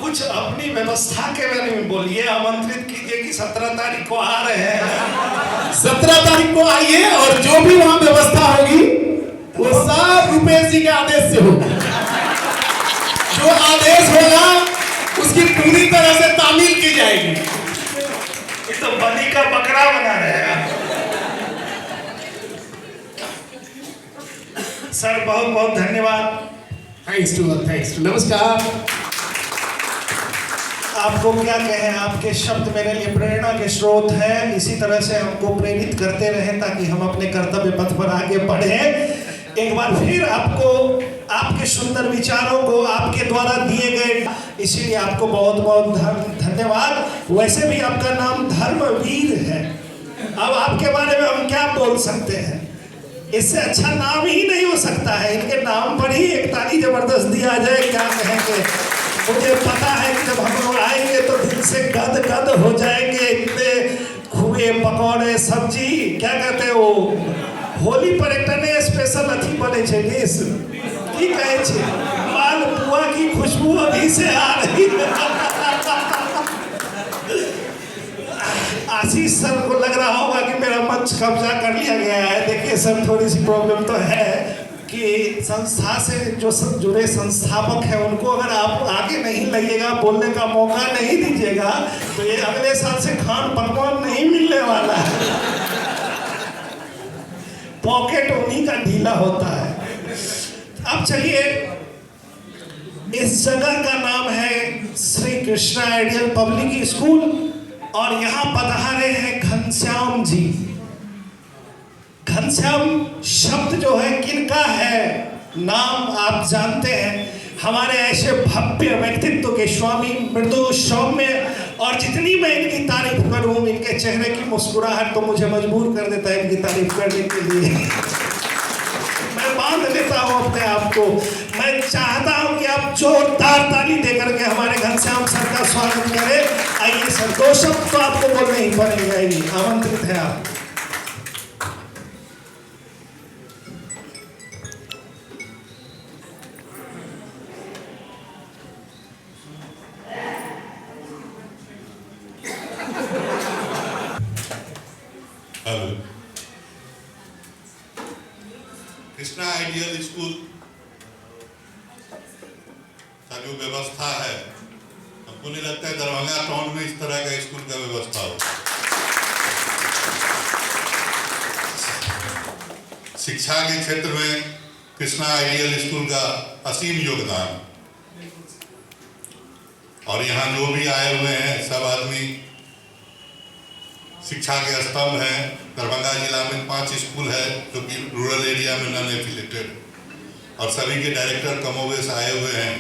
कुछ अपनी व्यवस्था के बारे में बोलिए, आमंत्रित कीजिए कि 17 तारीख को आ रहे हैं। 17 तारीख को आइए और जो भी वहां व्यवस्था होगी वो सब रुपेश जी के आदेश से होगा। जो आदेश होगा उसकी पूरी तरह से तामील की जाएगी। ये तो बलि का बकरा बना रहेगा। सर बहुत बहुत धन्यवाद। थैंक्स टू नमस्कार। आपको क्या कहें, आपके शब्द मेरे लिए प्रेरणा के स्रोत हैं। इसी तरह से हमको प्रेरित करते रहें ताकि हम अपने कर्तव्य पथ पर आगे बढ़ें। एक बार फिर आपको आपके सुंदर विचारों को आपके द्वारा दिए गए, इसीलिए आपको बहुत बहुत धन्यवाद। वैसे भी आपका नाम धर्मवीर है। अब आपके बारे में हम क्या बोल सकते हैं, इससे अच्छा नाम ही नहीं हो सकता है। इनके नाम पर ही एक ताली जबरदस्त दिया जाए, क्या कहेंगे। मुझे पता है कि जब हम लोग आएंगे तो दिल से गद गद हो जाएंगे। इतने खुए पकौड़े सब्जी, क्या कहते हो, होली पर एक टने स्पेशल अथी बने छे डिश, की कहे छे, मालपुआ की खुशबू अभी से आ रही है। आशीष सर को लग रहा होगा कि मेरा मंच कब्जा कर लिया गया है। देखिए सर, थोड़ी सी प्रॉब्लम तो है कि संस्था से जो जुड़े संस्थापक हैं उनको अगर आप आगे नहीं लगिएगा, बोलने का मौका नहीं दीजिएगा, तो ये अगले साल से खान पकवान नहीं मिलने वाला है। पॉकेट उन्हीं का ढीला होता है। अब चलिए, इस जगह का नाम है Shri Krishna ideal public school और यहाँ पधारे हैं घनश्याम जी। घनश्याम शब्द जो है किनका है, नाम आप जानते हैं। हमारे ऐसे भव्य व्यक्तित्व के स्वामी, मृदु सौम्य, और जितनी मैं इनकी तारीफ करूं, इनके चेहरे की मुस्कुराहट तो मुझे मजबूर कर देता है इनकी तारीफ करने के लिए। मैं बांध लेता हूं अपने आप को। मैं चाहता हूं कि आप जोरदार ताली देकर के हमारे घनश्याम सर का स्वागत करें। आइए सर, 2 शब्द तो आपको बोलने ही पड़ेंगे, आमंत्रित है आप। हेलो, कृष्णा आइडियल स्कूल का जो व्यवस्था है, हमको नहीं लगता है दरभंगा टाउन में इस तरह का स्कूल का व्यवस्था हो। शिक्षा के क्षेत्र में कृष्णा आइडियल स्कूल का असीम योगदान, और यहाँ जो भी आए हुए हैं सब आदमी शिक्षा के स्तंभ हैं। दरभंगा जिला में 5 स्कूल है जो कि रूरल एरिया में नॉन एफिलेटेड, और सभी के डायरेक्टर कमोवेश आए हुए हैं।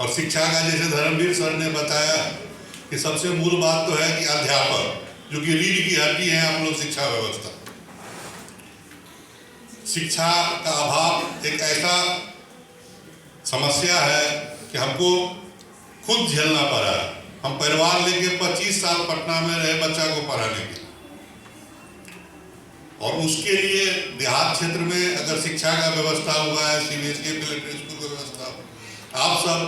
और शिक्षा का, जैसे धर्मवीर सर ने बताया कि सबसे मूल बात तो है कि अध्यापक, जो कि रीढ़ की हड्डी है आप लोग शिक्षा व्यवस्था। शिक्षा का अभाव एक ऐसा समस्या है कि हमको खुद झेलना पड़ा है। हम परिवार लेके 25 साल पटना में रहे बच्चा को पढ़ाने के, और उसके लिए देहात क्षेत्र में अगर शिक्षा का व्यवस्था हुआ है, सीबीएसई मिलिट्री स्कूल का व्यवस्था, आप सब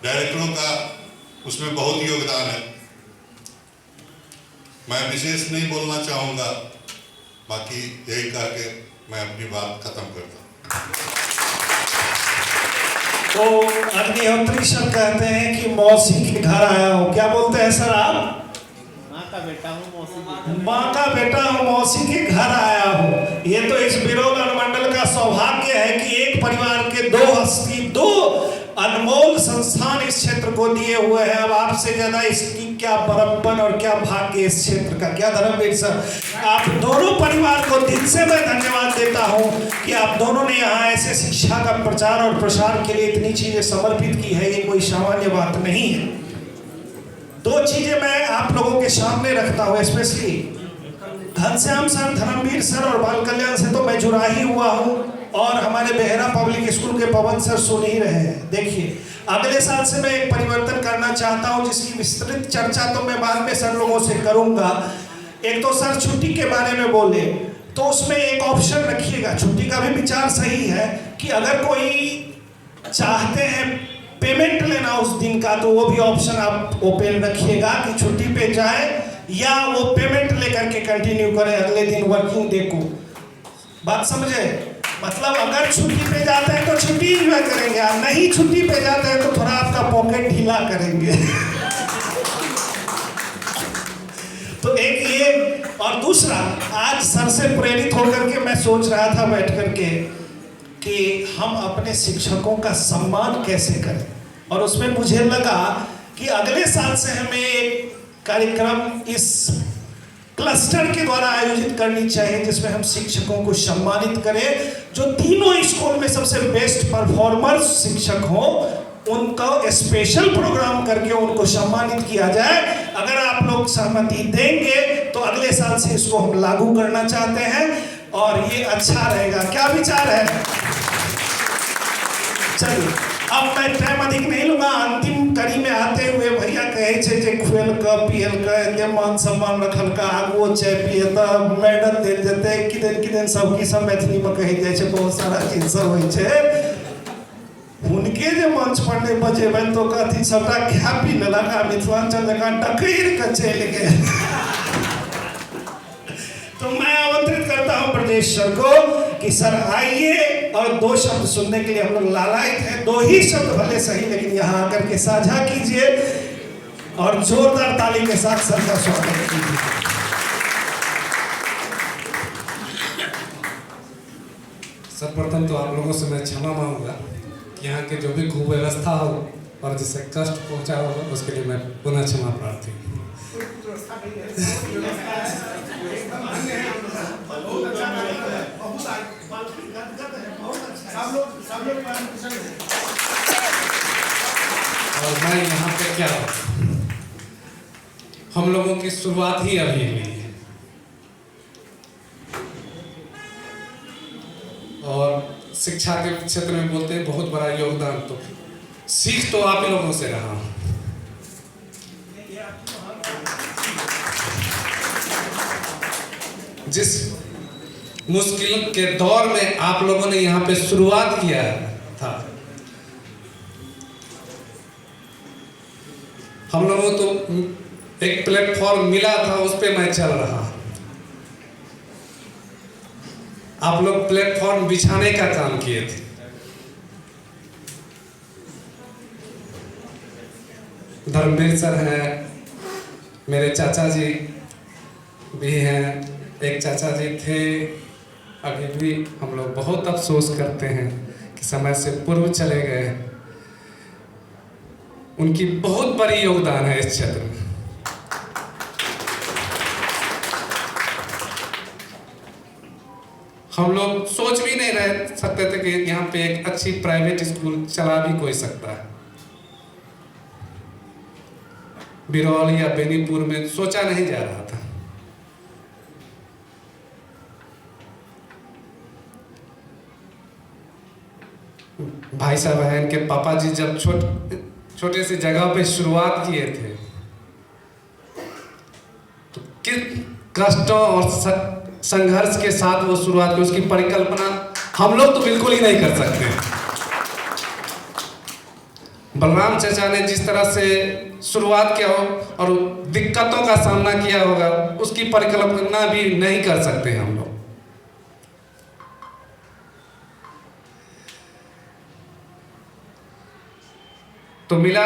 डायरेक्टरों का उसमें बहुत योगदान है। मैं विशेष नहीं बोलना चाहूँगा, बाकी यही कह के मैं अपनी बात खत्म करता हूँ। तो अग्निहोत्री सर कहते हैं कि मौसी के घर आया हूँ। क्या बोलते हैं सर आप? माँ का बेटा हूँ, मौसी माँ का बेटा हूँ, मौसी के घर आया हूँ। ये तो इस बिरोल अनुमंडल का सौभाग्य है कि एक परिवार के 2 हस्ती, 2 अनमोल संस्थान इस क्षेत्र को दिए हुए हैं। अब आपसे ज्यादा इसकी क्या बड़प्पन और क्या भाग्य इस क्षेत्र का। क्या धर्मवीर सर, आप दोनों परिवार को दिल से मैं धन्यवाद देता हूं कि आप दोनों ने यहाँ ऐसे शिक्षा का प्रचार और प्रसार के लिए इतनी चीजें समर्पित की है। ये कोई सामान्य बात नहीं है। 2 चीजें मैं आप लोगों के सामने रखता हूँ, specially Ghanshyam sir, Dharmveer sir और बाल कल्याण से तो मैं जुड़ा ही हुआ हूँ, और हमारे बेहरा पब्लिक स्कूल के पवन सर सुन ही रहे हैं। देखिए, अगले साल से मैं एक परिवर्तन करना चाहता हूं, जिसकी विस्तृत चर्चा तो मैं बाद में सर लोगों से करूंगा। एक तो सर छुट्टी के बारे में बोले तो उसमें एक ऑप्शन रखिएगा। छुट्टी का भी विचार सही है कि अगर कोई चाहते हैं पेमेंट लेना उस दिन का, तो वो भी ऑप्शन आप ओपन रखिएगा कि छुट्टी पे जाए या वो पेमेंट लेकर के कंटिन्यू करें अगले दिन वर्किंग डे को। बात समझे? मतलब अगर छुट्टी पे जाते हैं तो छुट्टी एंजॉय करेंगे, और नहीं छुट्टी पे जाते हैं तो थोड़ा आपका पॉकेट ढीला करेंगे। तो एक ये, और दूसरा, आज सर से प्रेरित होकर के मैं सोच रहा था बैठ करके कि हम अपने शिक्षकों का सम्मान कैसे करें, और उसमें मुझे लगा कि अगले साल से हमें एक कार्यक्रम इस क्लस्टर के द्वारा आयोजित करनी चाहिए जिसमें हम शिक्षकों को सम्मानित करें, जो तीनों स्कूल में सबसे बेस्ट परफॉर्मर्स शिक्षक हो, उनको स्पेशल प्रोग्राम करके उनको सम्मानित किया जाए। अगर आप लोग सहमति देंगे तो अगले साल से इसको हम लागू करना चाहते हैं और ये अच्छा रहेगा। क्या विचार है? चलिए, अब मैं टाइम अधिक नहीं लूंगा। अंतिम कड़ी में आते हुए भैया कहे छे जे खुएल का पियल का एते मान सम्मान रखल का आगो चाय पिए त मेडल दे देते किदेन सब की सब मैथिली में कहि जाय छे, बहुत सारा चीज सब होय छे। उनके जे मंच पर नहीं बजेबन तो कथी सबटा खा पी लेलक आ मिथिलांचल जकां टकैर के चल गए। तो मैं आमंत्रित करता हूं प्रदेश सर को कि सर आइए और 2 शब्द सुनने के लिए हम लोग लालायित हैं। 2 ही शब्द भले सही, लेकिन यहाँ आकर के साझा कीजिए और जोरदार ताली के साथ सर का स्वागत कीजिए। सर्वप्रथम तो आप लोगों से मैं क्षमा मांगूंगा कि यहाँ के जो भी कुव्यवस्था हो और जिसे कष्ट पहुंचा हो उसके लिए मैं पुनः क्षमा प्रार्थी हूँ। और मैं यहाँ पे क्या हूँ, हम लोगों की शुरुआत ही अभी हुई है और शिक्षा के क्षेत्र में बोलते हैं बहुत बड़ा योगदान, तो सीख तो आप ही लोगों से रहा हूँ। जिस मुश्किल के दौर में आप लोगों ने यहाँ पे शुरुआत किया था, हम लोगों को तो एक प्लेटफॉर्म मिला था, उस पे मैं चल रहा हूँ। आप लोग प्लेटफॉर्म बिछाने का काम किए थे। धर्मवीर सर हैं, मेरे चाचा जी भी हैं, एक चाचा जी थे, अभी भी हम लोग बहुत अफसोस करते हैं कि समय से पूर्व चले गए। उनकी बहुत बड़ी योगदान है इस क्षेत्र में। हम लोग सोच भी नहीं रह सकते थे कि यहाँ पे एक अच्छी प्राइवेट स्कूल चला भी कोई सकता है। बिरौल या बेनीपुर में सोचा नहीं जा रहा था। भाई साहब बहन के पापा जी जब छोटे से जगह पे शुरुआत किए थे तो किस कष्टों और संघर्ष के साथ वो शुरुआत की, उसकी परिकल्पना हम लोग तो बिल्कुल ही नहीं कर सकते। बलराम चाचा ने जिस तरह से शुरुआत किया हो और दिक्कतों का सामना किया होगा, उसकी परिकल्पना भी नहीं कर सकते हम लोग। तो मिला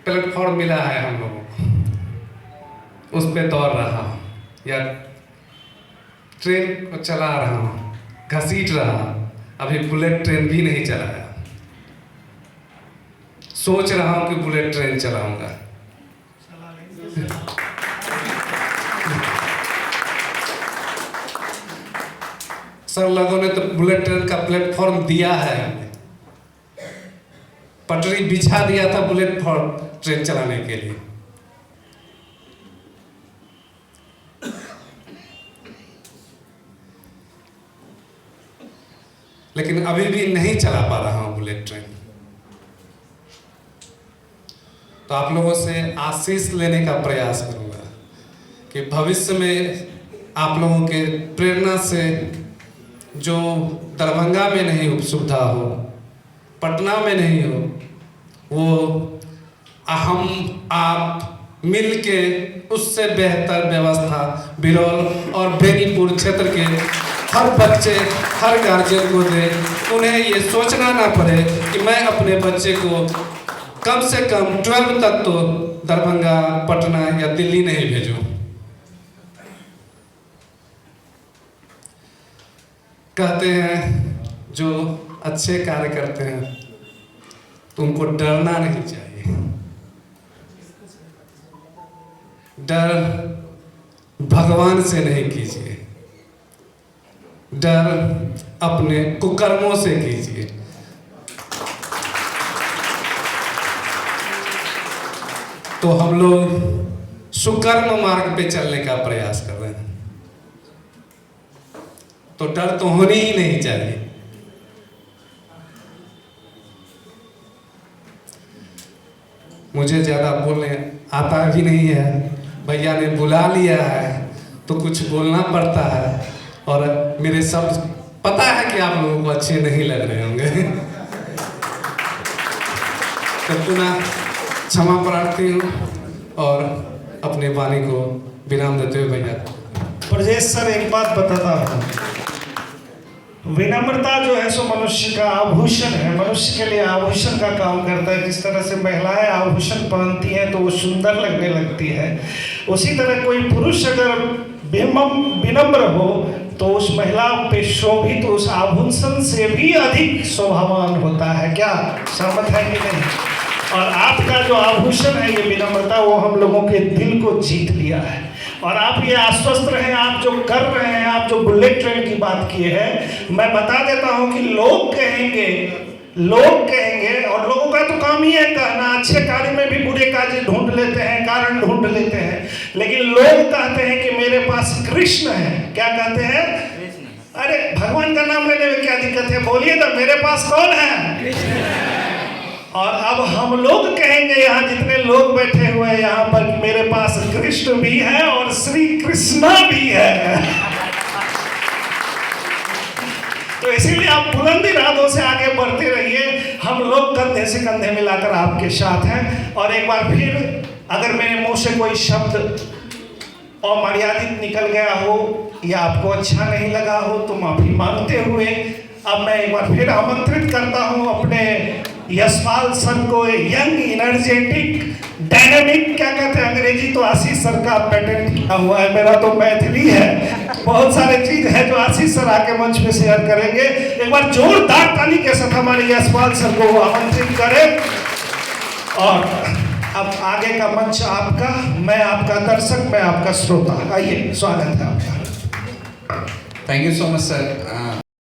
प्लेटफॉर्म मिला है हम लोगों को, उस पे दौड़ रहा हूं या ट्रेन को चला रहा हूं, घसीट रहा हूं। अभी बुलेट ट्रेन भी नहीं चलाया, सोच रहा हूं कि बुलेट ट्रेन चलाऊंगा। सर लोगों ने तो बुलेट ट्रेन का प्लेटफॉर्म दिया है, पटरी बिछा दिया था बुलेट ट्रेन चलाने के लिए। लेकिन अभी भी नहीं चला पा रहा हूं बुलेट ट्रेन। तो आप लोगों से आशीष लेने का प्रयास करूंगा कि भविष्य में आप लोगों के प्रेरणा से जो दरभंगा में नहीं सुविधा हो, पटना में नहीं हो, वो हम आप मिल के उससे बेहतर व्यवस्था बिरौल और बेनीपुर क्षेत्र के हर बच्चे हर गार्जियन को दे। उन्हें ये सोचना ना पड़े कि मैं अपने बच्चे को कम से कम 12 तक तो दरभंगा, पटना या दिल्ली नहीं भेजूं। कहते हैं जो अच्छे कार्य करते हैं तो उनको डरना नहीं चाहिए। डर भगवान से नहीं कीजिए, डर अपने कुकर्मों से कीजिए। तो हम लोग सुकर्म मार्ग पे चलने का प्रयास कर रहे हैं, तो डर तो होनी ही नहीं चाहिए। मुझे ज़्यादा बोलने आता भी नहीं है, भैया ने बुला लिया है तो कुछ बोलना पड़ता है, और मेरे शब्द पता है कि आप लोगों को अच्छे नहीं लग रहे होंगे तो पुनः क्षमा प्रार्थी हूँ और अपने वाणी को विराम देते हुए भैया। ब्रजेश सर, एक बात बताता हूँ, विनम्रता जो है सो मनुष्य का आभूषण है, मनुष्य के लिए आभूषण का काम करता है। जिस तरह से महिलाएं आभूषण पहनती हैं तो वो सुंदर लगने लगती है, उसी तरह कोई पुरुष अगर विनम्र हो तो उस महिला पे शोभित तो उस आभूषण से भी अधिक शोभावान होता है। क्या सहमत है कि नहीं? और आपका जो आभूषण है ये विनम्रता, वो हम लोगों के दिल को जीत लिया है। और आप ये आश्वस्त रहें, आप जो कर रहे हैं, आप जो बुलेट ट्रेन की बात किए हैं, मैं बता देता हूं कि लोग कहेंगे और लोगों का तो काम ही है कहना, अच्छे कार्य में भी बुरे कार्य ढूंढ लेते हैं, कारण ढूंढ लेते हैं, लेकिन लोग कहते हैं कि मेरे पास कृष्ण है। क्या कहते हैं? अरे भगवान का नाम लेने में क्या दिक्कत है? बोलिए ना, मेरे पास कौन है? और अब हम लोग कहेंगे, यहाँ जितने लोग बैठे हुए हैं यहाँ पर, कि मेरे पास कृष्ण भी है और श्री कृष्णा भी है। तो इसीलिए आप बुलंद इरादों से आगे बढ़ते रहिए, हम लोग कंधे से कंधे मिलाकर आपके साथ हैं। और एक बार फिर अगर मेरे मुंह से कोई शब्द अमर्यादित निकल गया हो या आपको अच्छा नहीं लगा हो तो माफी मांगते हुए अब मैं एक बार फिर आमंत्रित करता हूं अपने यशपाल सर को, यंग एनर्जेटिक डायनामिक, क्या कहते हैं अंग्रेजी तो आशीष सर का पेटेंट किया हुआ है, मेरा तो मैथिली है। बहुत सारे चीज है जो आशीष सर आके मंच पे शेयर करेंगे। एक बार जोरदार ताली के साथ हमारे यशपाल सर को आमंत्रित करें। और अब आगे का मंच आपका, मैं आपका दर्शक, मैं आपका श्रोता। आइए, स्वागत है आपका। Thank you so much, sir.